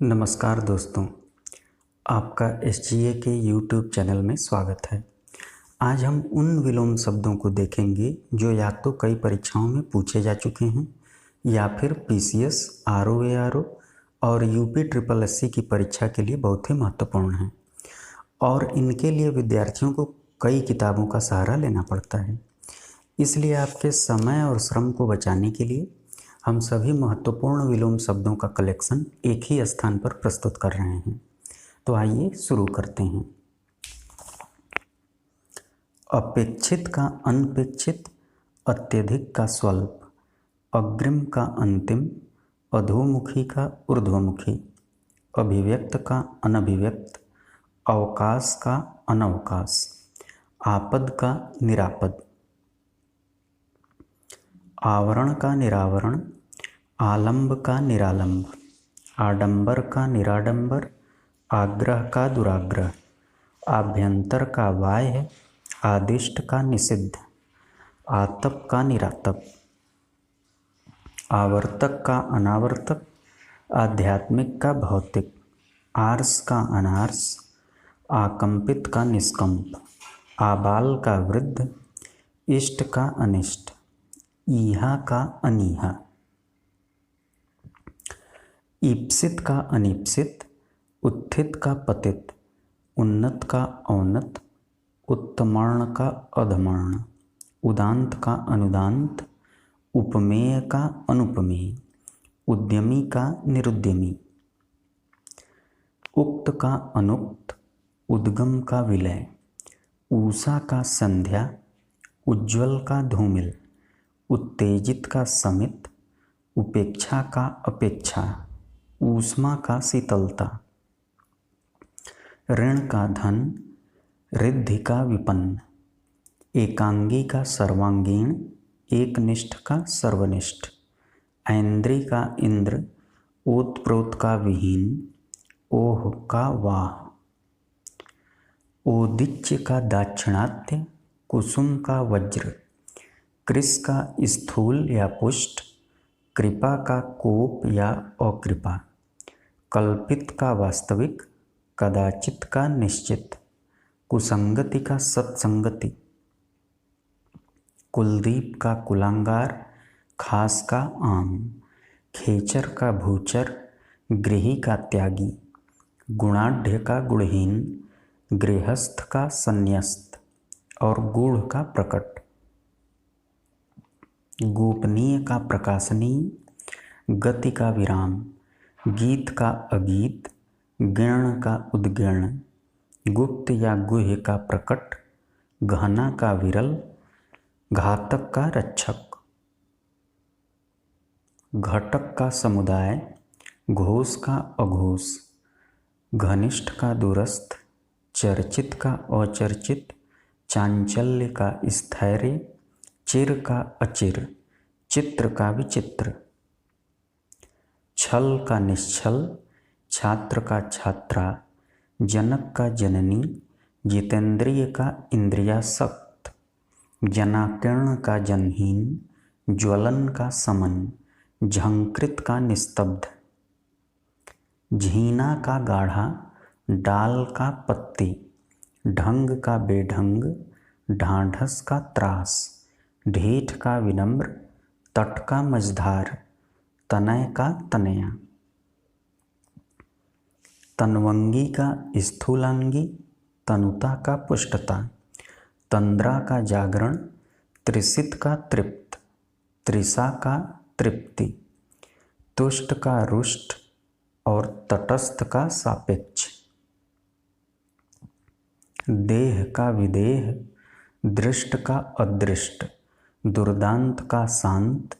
नमस्कार दोस्तों, आपका SGA के YouTube चैनल में स्वागत है। आज हम उन विलोम शब्दों को देखेंगे जो या तो कई परीक्षाओं में पूछे जा चुके हैं या फिर PCS, RO, और UP SSC की परीक्षा के लिए बहुत ही महत्वपूर्ण हैं और इनके लिए विद्यार्थियों को कई किताबों का सहारा लेना पड़ता है। इसलिए आपके समय और श्रम को बचाने के लिए हम सभी महत्वपूर्ण विलोम शब्दों का कलेक्शन एक ही स्थान पर प्रस्तुत कर रहे हैं। तो आइए शुरू करते हैं। अपेक्षित का अनपेक्षित, अत्यधिक का स्वल्प, अग्रिम का अंतिम, अधोमुखी का ऊर्ध्वमुखी, अभिव्यक्त का अनभिव्यक्त, अवकाश का अनवकाश, आपद का निरापद, आवरण का निरावरण, आलंब का निरालंब, आडंबर का निराडंबर, आग्रह का दुराग्रह, आभ्यंतर का बाह्य, आदिष्ट का निषिद्ध, आतप का निरातप, आवर्तक का अनावर्तक, आध्यात्मिक का भौतिक, आर्स का अनार्स, आकंपित का निष्कंप, आबाल का वृद्ध, इष्ट का अनिष्ट, ईहा का अनीहा, ईप्सित का अनीप्सित, उत्थित का पतित, उन्नत का अवनत, उत्तमर्ण का अधमर्ण, उदांत का अनुदांत, उपमेय का अनुपमेय, उद्यमी का निरुद्यमी, उक्त का अनुक्त, उद्गम का विलय, ऊषा का संध्या, उज्ज्वल का धूमिल, उत्तेजित का समित, उपेक्षा का अपेक्षा, ऊष्मा का शीतलता, ऋण का धन, रिद्धि का विपन्न, एकांगी का सर्वांगीण, एकनिष्ठ का सर्वनिष्ठ, ऐन्द्री का इंद्र, ओतप्रोत का विहीन, ओह का वाह, ओदिच्य का दाक्षिणात्य, कुसुम का वज्र, कृश का स्थूल या पुष्ट, कृपा का कोप या अकृपा, कल्पित का वास्तविक, कदाचित का निश्चित, कुसंगति का सत्संगति, कुलदीप का कुलांगार, खास का आम, खेचर का भूचर, गृही का त्यागी, गुणाढ़ का गुणहीन, गृहस्थ का संन्यस्त और गूढ़ का प्रकट, गोपनीय का प्रकाशनीय, गति का विराम, गीत का अगीत, गीर्ण का उद्गीर्ण, गुप्त या गुह्य का प्रकट, गहना का विरल, घातक का रक्षक, घटक का समुदाय, घोष का अघोष, घनिष्ठ का दूरस्थ, चर्चित का अचर्चित, चांचल्य का स्थैर्य, चिर का अचिर, चित्र का विचित्र, छल का निश्छल, छात्र का छात्रा, जनक का जननी, जितेंद्रिय का इंद्रियासक्त, जनाकीर्ण का जनहीन, ज्वलन का समन, झंकृत का निस्तब्ध, झीना का गाढ़ा, डाल का पत्ती, ढंग का बेढंग, ढाढ़स का त्रास, ढीठ का विनम्र, तट का मझधार, तनय का तनया, तनवंगी का स्थूलांगी, तनुता का पुष्टता, तंद्रा का जागरण, त्रिसित का तृप्त, त्रिषा का तृप्ति, तुष्ट का रुष्ट और तटस्थ का सापेक्ष, देह का विदेह, दृष्ट का अदृष्ट, दुर्दांत का शांत,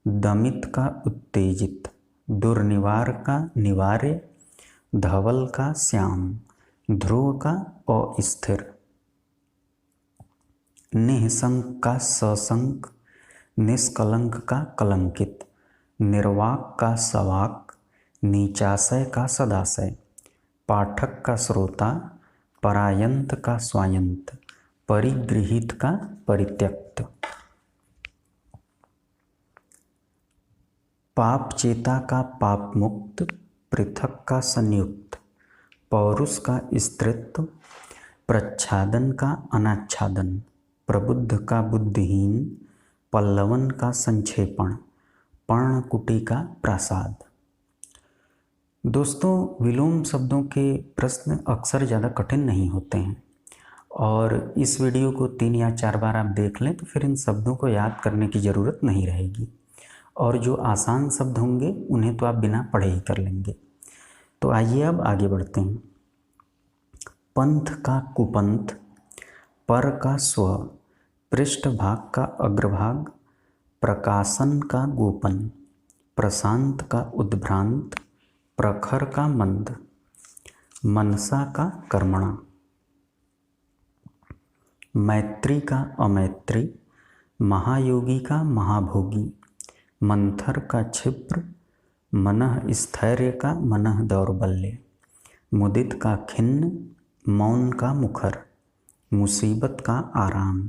दमित का उत्तेजित, दुर्निवार का निवार्य, धवल का श्याम, ध्रुव का अस्थिर, निःशंक का सशंक, निष्कलंक का कलंकित, निर्वाक का सवाक, नीचाशय का सदाशय, पाठक का श्रोता, परायंत का स्वायंत, परिगृहीत का परित्यक्त, पाप चेता का पाप मुक्त, पृथक का संयुक्त, पौरुष का स्त्रीत्व, प्रच्छादन का अनाच्छादन, प्रबुद्ध का बुद्धिहीन, पल्लवन का संक्षेपण, पर्णकुटी का प्रासाद। दोस्तों, विलोम शब्दों के प्रश्न अक्सर ज़्यादा कठिन नहीं होते हैं और इस वीडियो को 3 या 4 बार आप देख लें तो फिर इन शब्दों को याद करने की ज़रूरत नहीं रहेगी और जो आसान शब्द होंगे उन्हें तो आप बिना पढ़े ही कर लेंगे। तो आइए अब आगे बढ़ते हैं। पंथ का कुपंथ, पर का स्व, पृष्ठभाग का अग्रभाग, प्रकाशन का गोपन, प्रशांत का उद्भ्रांत, प्रखर का मंद, मनसा का कर्मणा, मैत्री का अमैत्री, महायोगी का महाभोगी, मंथर का क्षिप्र, मनः स्थैर्य का मनः दौर्बल्य, मुदित का खिन्न, मौन का मुखर, मुसीबत का आराम,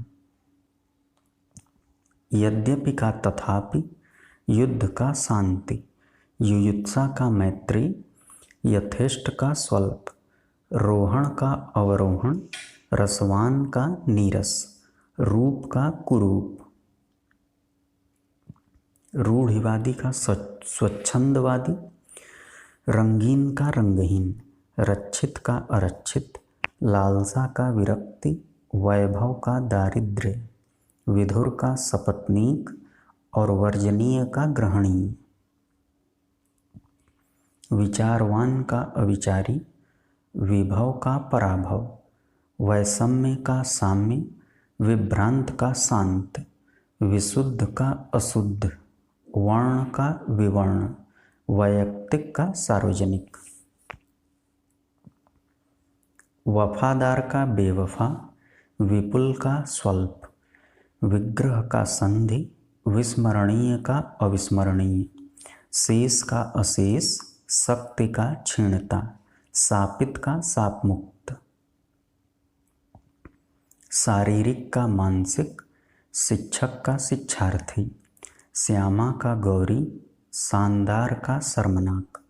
यद्यपि का तथापि, युद्ध का शांति, युयुत्सा का मैत्री, यथेष्ट का स्वल्प, रोहण का अवरोहण, रसवान का नीरस, रूप का कुरूप, रूढ़िवादी का स्वच्छंदवादी, रंगीन का रंगहीन, रक्षित का अरक्षित, लालसा का विरक्ति, वैभव का दारिद्र्य, विधुर का सपत्नीक और वर्जनीय का ग्रहणीय, विचारवान का अविचारी, विभव का पराभव, वैषम्य का साम्य, विभ्रांत का शांत, विशुद्ध का अशुद्ध, वर्ण का विवर्ण, वैयक्तिक का सार्वजनिक, वफादार का बेवफा, विपुल का स्वल्प, विग्रह का संधि, विस्मरणीय का अविस्मरणीय, शेष का अशेष, शक्ति का क्षीणता, शापित का शापमुक्त, शारीरिक का मानसिक, शिक्षक का शिक्षार्थी, श्यामा का गौरी, शानदार का शर्मनाक,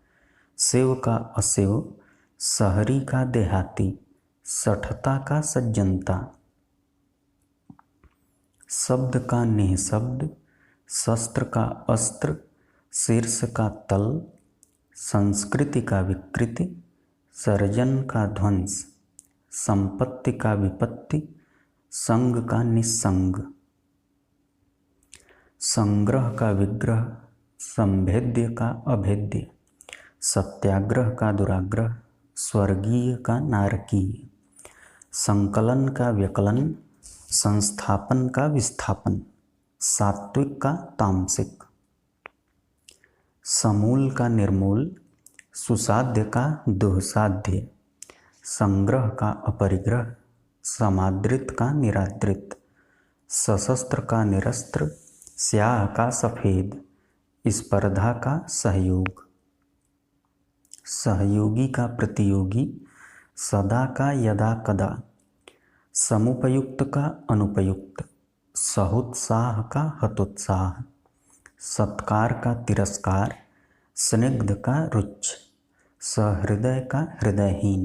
शिव का अशिव, शहरी का देहाती, सठता का सज्जनता, शब्द का निःशब्द, शस्त्र का अस्त्र, शीर्ष का तल, संस्कृति का विकृति, सर्जन का ध्वंस, संपत्ति का विपत्ति, संग का निस्संग, संग्रह का विग्रह, संभेद्य का अभेद्य, सत्याग्रह का दुराग्रह, स्वर्गीय का नारकीय, संकलन का व्यकलन, संस्थापन का विस्थापन, सात्विक का तामसिक, समूल का निर्मूल, सुसाध्य का दुःसाध्य, संग्रह का अपरिग्रह, समादृत का निरादृत, सशस्त्र का निरस्त्र, स्याह का सफ़ेद, स्पर्धा का सहयोग, सहयोगी का प्रतियोगी, सदा का यदा कदा, समुपयुक्त का अनुपयुक्त, सहुत्साह का हतोत्साह, सत्कार का तिरस्कार, स्निग्ध का रुच्छ, सहृदय का हृदयहीन,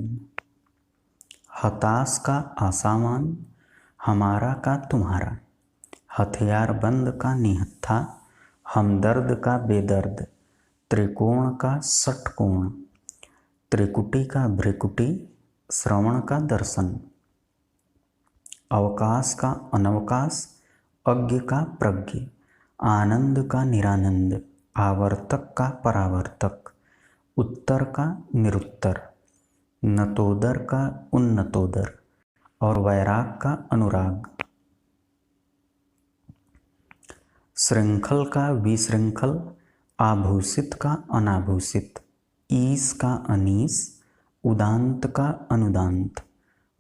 हताश का आशावान, हमारा का तुम्हारा, हथियारबंद का निहत्था, हमदर्द का बेदर्द, त्रिकोण का षटकोण, त्रिकुटी का भ्रिकुटी, श्रवण का दर्शन, अवकाश का अनवकाश, अज्ञ का प्रज्ञ, आनंद का निरानंद, आवर्तक का परावर्तक, उत्तर का निरुत्तर, नतोदर का उन्नतोदर और वैराग का अनुराग, श्रृंखल का विशृंखल, आभूषित का अनाभूषित, ईस का अनीस, उदांत का अनुदांत,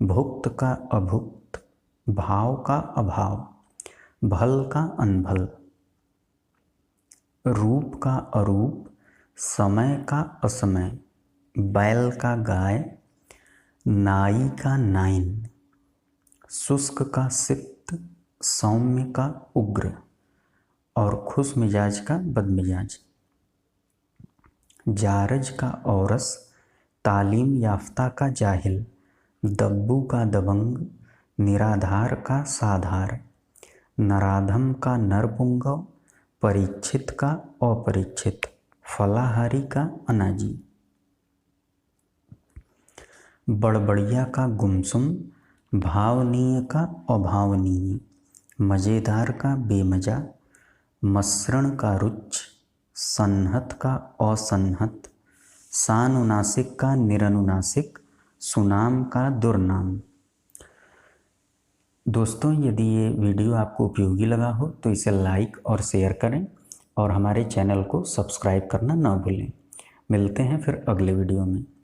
भुक्त का अभुक्त, भाव का अभाव, भल का अनभल, रूप का अरूप, समय का असमय, बैल का गाय, नाई का नाइन, शुष्क का सिक्त, सौम्य का उग्र और खुश मिजाज का बदमिजाज। जारज का औरस, तालीम याफ्ता का जाहिल, दब्बू का दबंग, निराधार का साधार, नराधम का नरपुंगव, परीक्षित का अपरीक्षित, फलाहारी का अनाजी, बड़बड़िया का गुमसुम, भावनीय का अभावनीय, मज़ेदार का बेमजा, मसरण का रुच्च, सन्हत का असन्हत, सानुनासिक का निरनुनासिक, सुनाम का दुर्नाम। दोस्तों, यदि ये वीडियो आपको उपयोगी लगा हो तो इसे लाइक और शेयर करें और हमारे चैनल को सब्सक्राइब करना ना भूलें। मिलते हैं फिर अगले वीडियो में।